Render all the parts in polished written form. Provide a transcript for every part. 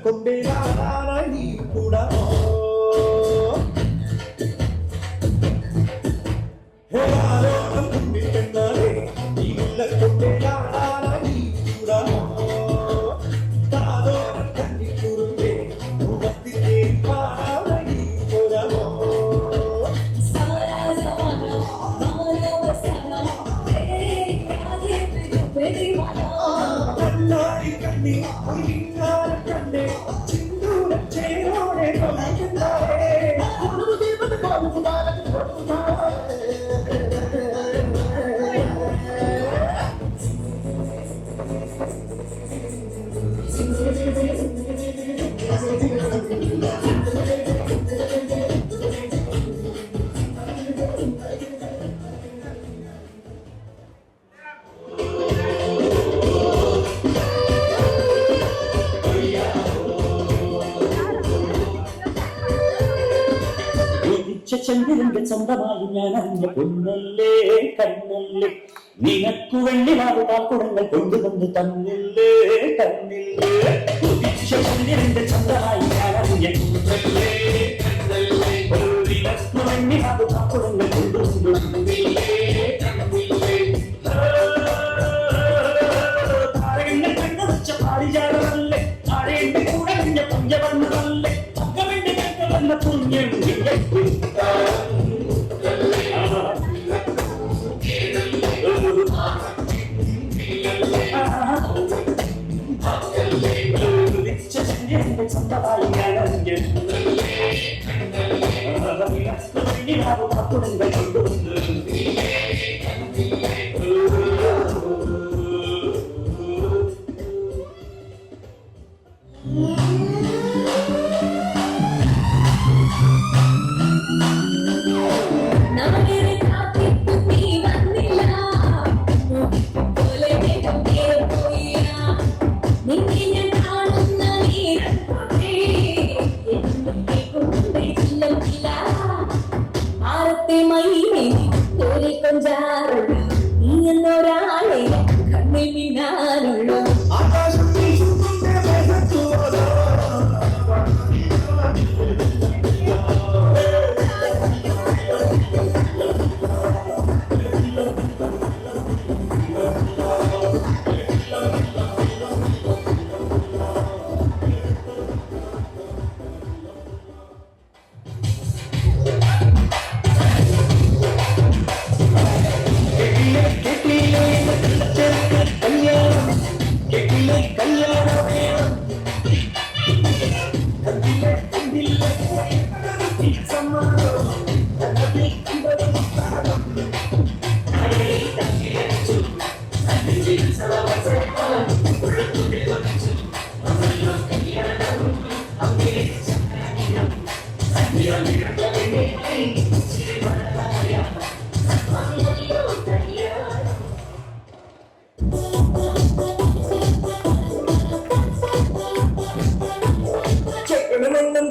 കൊണ്ടേരാനാ നീ കൂടാമോ ഹേരാരോണം കൊണ്ടിരുന്നാലേ നീ കൊണ്ടേരാനാ നീ കൂടാമോ താരോണം കണ്ണിക്കൂറുമ്പേ മുഖത്തിൻ്റെ പാടാ നീ പോരാമോ കണ്ണാടി കണ്ണി ഒരിങ്ങാനം കണ്ടേ ചിന്തൂര ചേരോടെ കൊണ്ടുണ്ടാവേ ചന്ദ്രന്റെ സ്വന്തമായി ഞാൻ അറിഞ്ഞ പൊന്നല്ലേ കണ്ണല്ലേ നിനക്കു വെള്ളിലാവ് പാൽക്കുടങ്ങൾ കൊണ്ടുവന്ന് തന്നില്ലേ തന്നില്ലേ ചന്ദ്രന്റെ സ്വന്തമായി ഞാൻ അറിഞ്ഞ പൊന്നല്ലേ കണ്ണല്ലേ നിനക്കു വെള്ളിലാവ് പാൽക്കുടങ്ങൾ കൊണ്ടുവന്ന് തന്നില്ലേ തന്നില്ലേ താരങ്ങൾ കണ്ണുവച്ച പാടിചാടല്ലേ താഴേന്റെ കൂടെ നിന്റെ പഞ്ചവർണ്ണമല്ലേ ചക്കവെന്റെ കണ്ണ പുണ്യം സ്വന്തമായി കൊണ്ടുവന്ന് നീയൊരാളെ കണ്ണിൽ മിന്നാനുള്ളൂ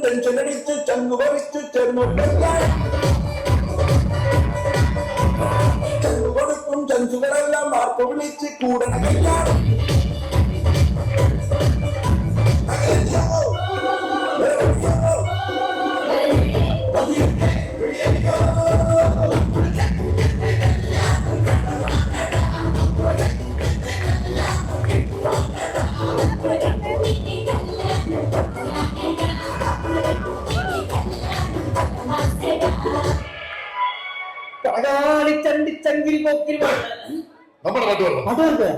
ടെൻഷനടിച്ച് ചങ്ങുപറിച്ച് ചങ്ങു കൊടുക്കും ചഞ്ചുകളെല്ലാം മാർപ്പ് വിളിച്ച് കൂടണ കല്യാണം ചങ്കിരി പോക്കിരി നമ്മുടെ പാട്ട് പാട്ട്